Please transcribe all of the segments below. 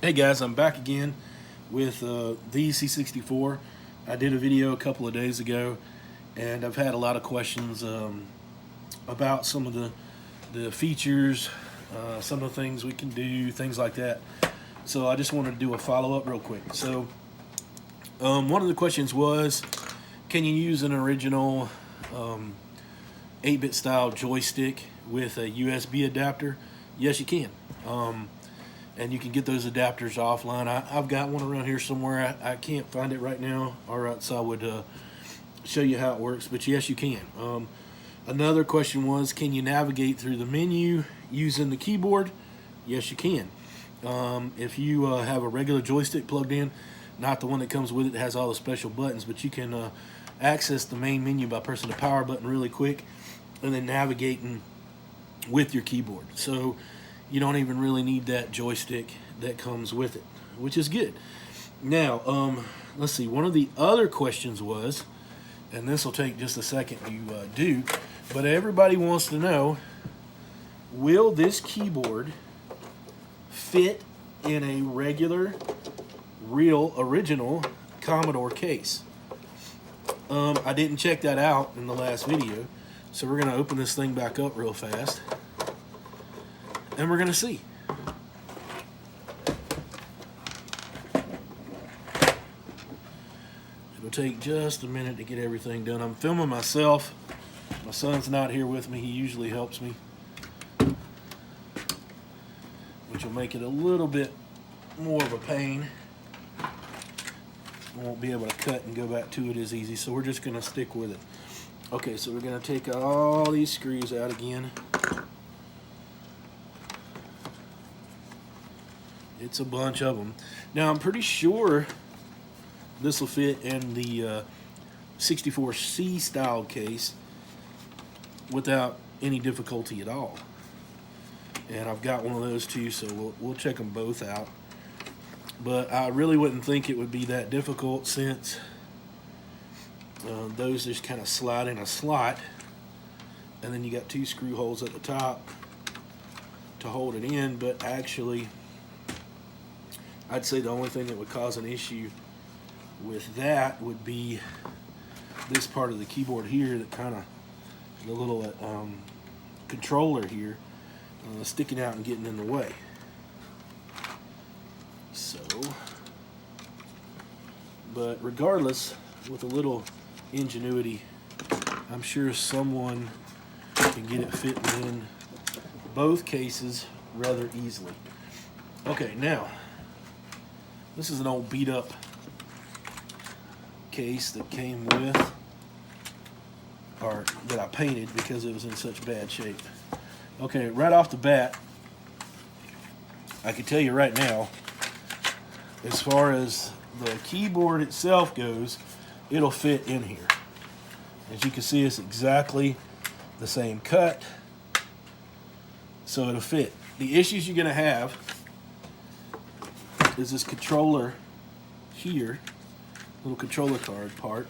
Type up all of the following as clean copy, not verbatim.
Hey guys, I'm back again with the C64. I did a video a couple of days ago and I've had a lot of questions about some of the features, some of the things we can do, things like that. So I just wanted to do a follow-up real quick. So one of the questions was, can you use an original 8-bit style joystick with a USB adapter? Yes, you can. And you can get those adapters offline. I've got one around here somewhere. I can't find it right now, or else I would show you how it works, but yes, you can. Another question was, can you navigate through the menu using the keyboard? Yes, you can. If you have a regular joystick plugged in, not the one that comes with it that has all the special buttons, but you can access the main menu by pressing the power button really quick and then navigating with your keyboard. So you don't even really need that joystick that comes with it, which is good. Now, let's see, one of the other questions was, and this will take just a second to do, but everybody wants to know, will this keyboard fit in a regular, real, original Commodore case? I didn't check that out in the last video, so we're going to open this thing back up real fast. And we're going to see. It'll take just a minute to get everything done. I'm filming myself. My son's not here with me. He usually helps me, which will make it a little bit more of a pain. I won't be able to cut and go back to it as easy, so we're just going to stick with it. Okay, so we're going to take all these screws out again. It's a bunch of them. Now I'm pretty sure this will fit in the 64C style case without any difficulty at all. And I've got one of those too, so we'll check them both out. But I really wouldn't think it would be that difficult, since those just kind of slide in a slot, and then you got two screw holes at the top to hold it in. But actually, I'd say the only thing that would cause an issue with that would be this part of the keyboard here, that kind of, the little controller here, sticking out and getting in the way. So, but regardless, with a little ingenuity, I'm sure someone can get it fitting in both cases rather easily. Okay, now, this is an old beat up case that came with, or that I painted because it was in such bad shape. Okay, right off the bat, I can tell you right now, as far as the keyboard itself goes, it'll fit in here. As you can see, it's exactly the same cut, so it'll fit. The issues you're going to have is this controller here, little controller card part,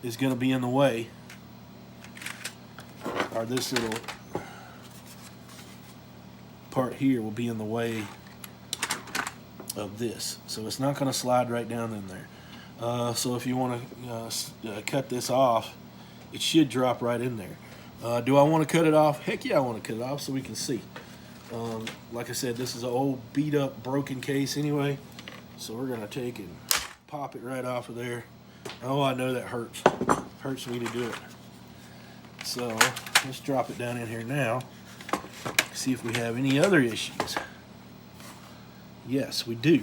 is going to be in the way, or this little part here will be in the way of this, so it's not going to slide right down in there. So if you want to cut this off, it should drop right in there. Do I want to cut it off? Heck yeah, I want to cut it off so we can see. Like I said, this is an old beat up broken case anyway, so we're going to take and pop it right off of there. Oh, I know that hurts. Hurts me to do it. So let's drop it down in here now, see if we have any other issues. Yes, we do.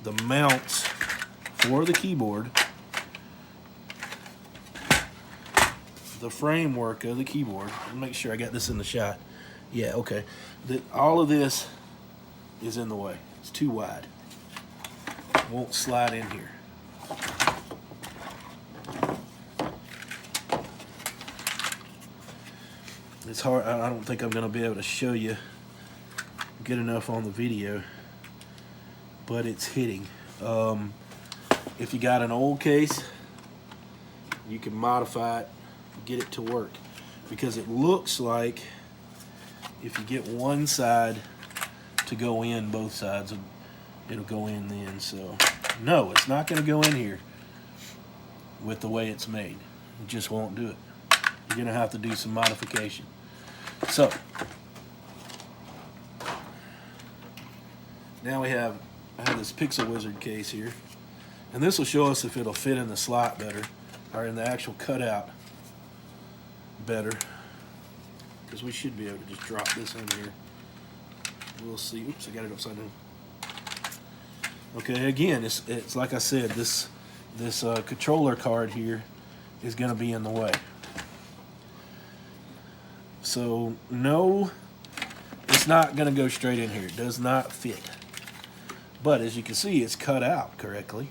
The mounts for the keyboard, the framework of the keyboard, let me make sure I got this in the shot. Yeah, okay. All of this is in the way. It's too wide. It won't slide in here. It's hard. I don't think I'm going to be able to show you good enough on the video, but it's hitting. If you got an old case, you can modify it, get it to work. because it looks like if you get one side to go in, both sides, it'll go in then. So no, it's not going to go in here with the way it's made. It just won't do it. You're going to have to do some modification. So now I have this Pixel Wizard case here, and this will show us if it'll fit in the slot better, or in the actual cutout better, because we should be able to just drop this in here. We'll see. Oops, I got it upside down. Okay, again, it's like I said, this controller card here is going to be in the way. So no, it's not going to go straight in here. It does not fit. But as you can see, it's cut out correctly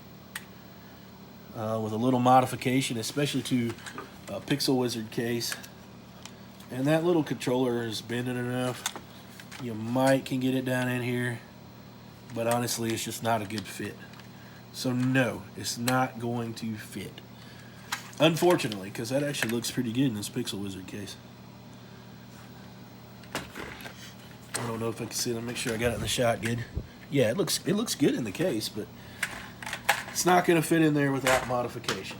with a little modification, especially to a Pixel Wizard case. And that little controller is bending enough. You might can get it down in here, but honestly, it's just not a good fit. So no, it's not going to fit. Unfortunately, because that actually looks pretty good in this Pixel Wizard case. I don't know if I can see it. I'll make sure I got it in the shot good. Yeah, it looks good in the case, but it's not going to fit in there without modification.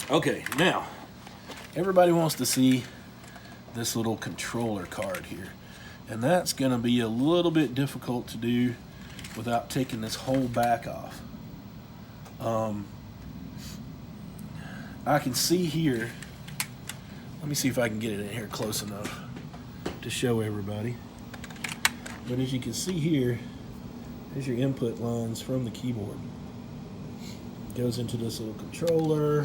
Okay, now everybody wants to see this little controller card here, and that's going to be a little bit difficult to do without taking this whole back off. I can see here, let me see if I can get it in here close enough to show everybody. But as you can see here, there's your input lines from the keyboard. It goes into this little controller,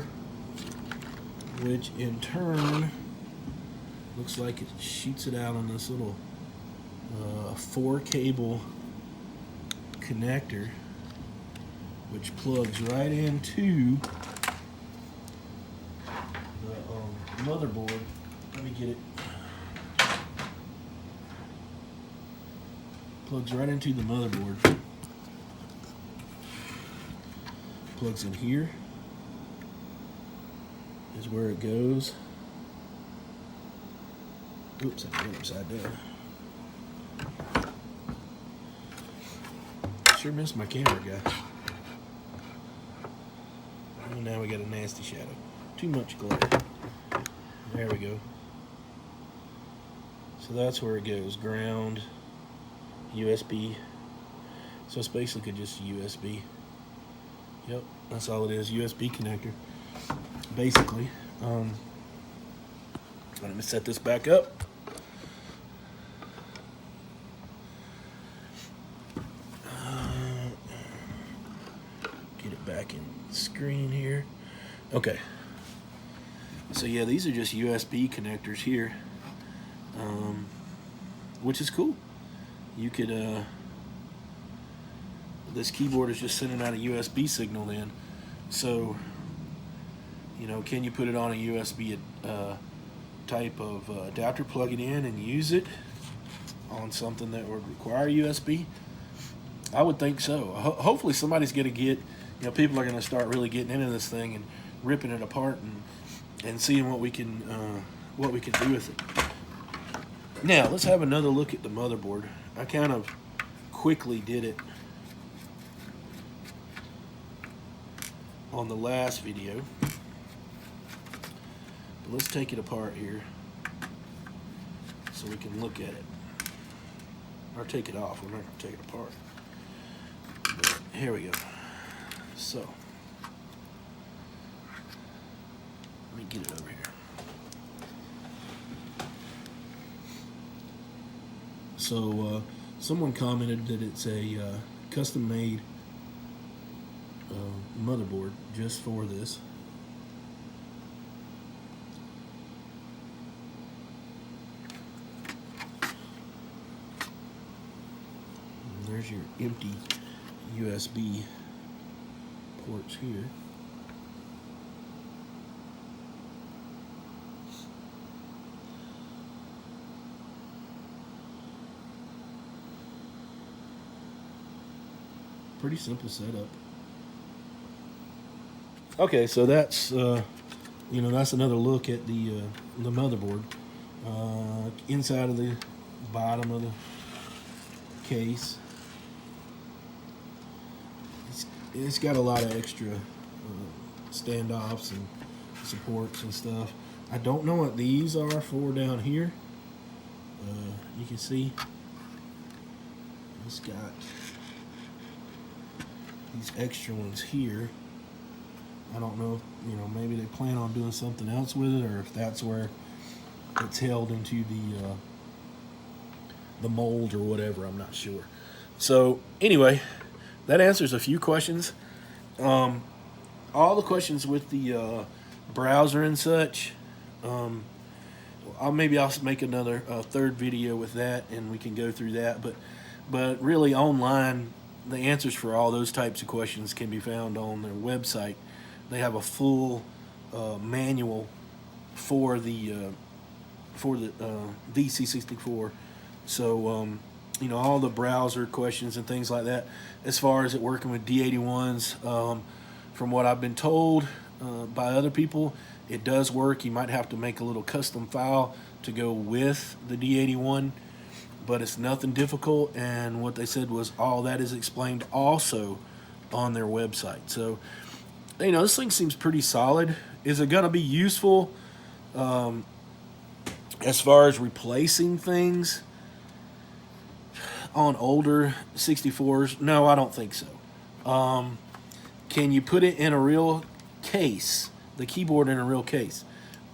which in turn looks like it shoots it out on this little 4-cable connector, which plugs right into the motherboard. Let me get it. Plugs right into the motherboard. Plugs in here is where it goes. Oops, I put it upside down. Sure missed my camera, guy. Oh, now we got a nasty shadow. Too much glare. There we go. So that's where it goes. Ground, USB. So it's basically just USB. Yep, that's all it is. USB connector. Basically. Let me set this back up. Get it back in the screen here. Okay. So yeah, these are just USB connectors here, which is cool. You could, this keyboard is just sending out a USB signal then. So, you know, can you put it on a USB type of adapter, plug it in and use it on something that would require USB? I would think so. Hopefully somebody's going to get, you know, people are going to start really getting into this thing and ripping it apart and seeing what we can do with it. Now let's have another look at the motherboard. I kind of quickly did it on the last video, but let's take it apart here so we can look at it, or take it off. We're not going to take it apart, but here we go. So let me get it over here. So someone commented that it's a custom-made motherboard just for this. And there's your empty USB ports here. Pretty simple setup. Okay, so that's you know, that's another look at the motherboard. Inside of the bottom of the case, it's got a lot of extra standoffs and supports and stuff. I don't know what these are for down here. You can see it's got these extra ones here. I don't know, you know, maybe they plan on doing something else with it, or if that's where it's held into the mold or whatever. I'm not sure. So anyway, that answers a few questions. All the questions with the browser and such. I'll make another third video with that, and we can go through that. But really, online, the answers for all those types of questions can be found on their website. They have a full manual for the C64. So you know, all the browser questions and things like that. As far as it working with D81s, from what I've been told by other people, it does work. You might have to make a little custom file to go with the D81, but it's nothing difficult. And what they said was all that is explained also on their website. So, you know, this thing seems pretty solid. Is it going to be useful as far as replacing things on older 64s? No, I don't think so. Can you put it in a real case, the keyboard in a real case?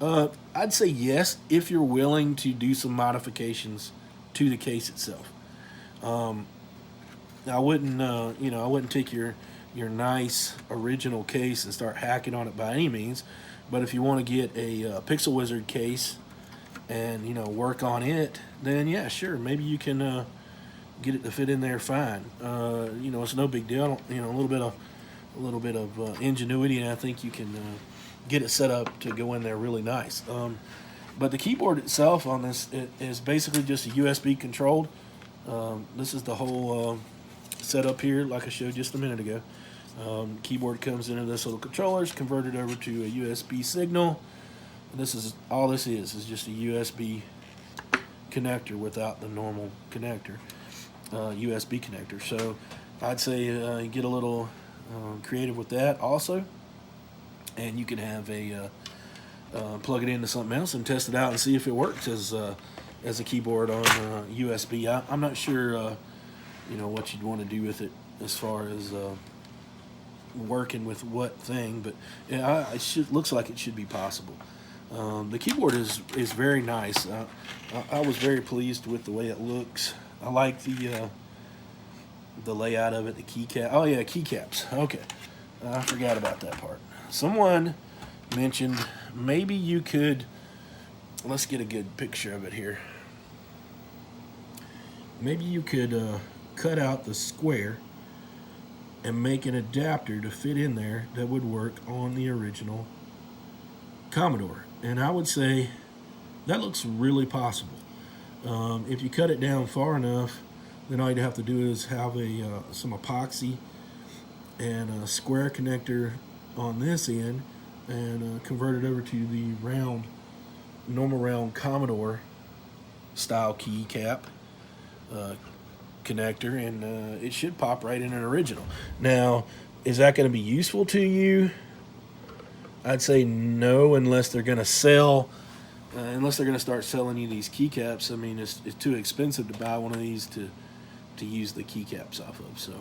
I'd say yes, if you're willing to do some modifications to the case itself. I wouldn't, you know, I wouldn't take your nice original case and start hacking on it by any means. But if you want to get a Pixel Wizard case and, you know, work on it, then yeah, sure, maybe you can get it to fit in there fine. You know, it's no big deal. You know, a little bit of ingenuity, and I think you can get it set up to go in there really nice. But the keyboard itself on this is basically just a USB controlled. This is the whole setup here, like I showed just a minute ago. Keyboard comes into this little controller, is converted over to a USB signal. And this is all this is just a USB connector without the normal connector, USB connector. So I'd say get a little creative with that also, and you can have a plug it into something else and test it out and see if it works as a keyboard on USB. I'm not sure you know, what you'd want to do with it as far as working with what thing, but yeah, it looks like it should be possible. The keyboard is very nice. I was very pleased with the way it looks. I like the layout of it, the keycap. Oh yeah, keycaps. Okay, I forgot about that part. Someone mentioned maybe you could, let's get a good picture of it here. Maybe you could cut out the square and make an adapter to fit in there that would work on the original Commodore. And I would say that looks really possible. If you cut it down far enough, then all you'd have to do is have some epoxy and a square connector on this end, and convert it over to the normal round Commodore style keycap connector, and it should pop right in an original. Now, is that going to be useful to you? I'd say no, unless they're going to sell, unless they're going to start selling you these keycaps. I mean, it's too expensive to buy one of these to use the keycaps off of. So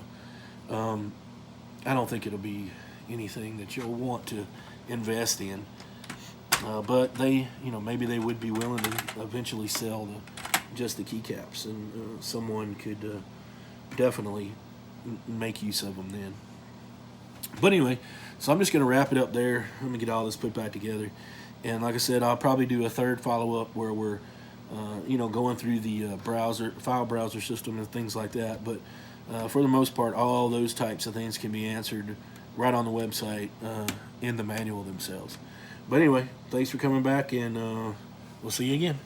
I don't think it'll be anything that you'll want to invest in. But they, you know, maybe they would be willing to eventually sell just the keycaps, and someone could definitely make use of them then. But anyway, so I'm just going to wrap it up there. Let me get all this put back together. And like I said, I'll probably do a third follow-up where we're, you know, going through the file browser system and things like that. But for the most part, all those types of things can be answered right on the website in the manual themselves. But anyway, thanks for coming back, and we'll see you again.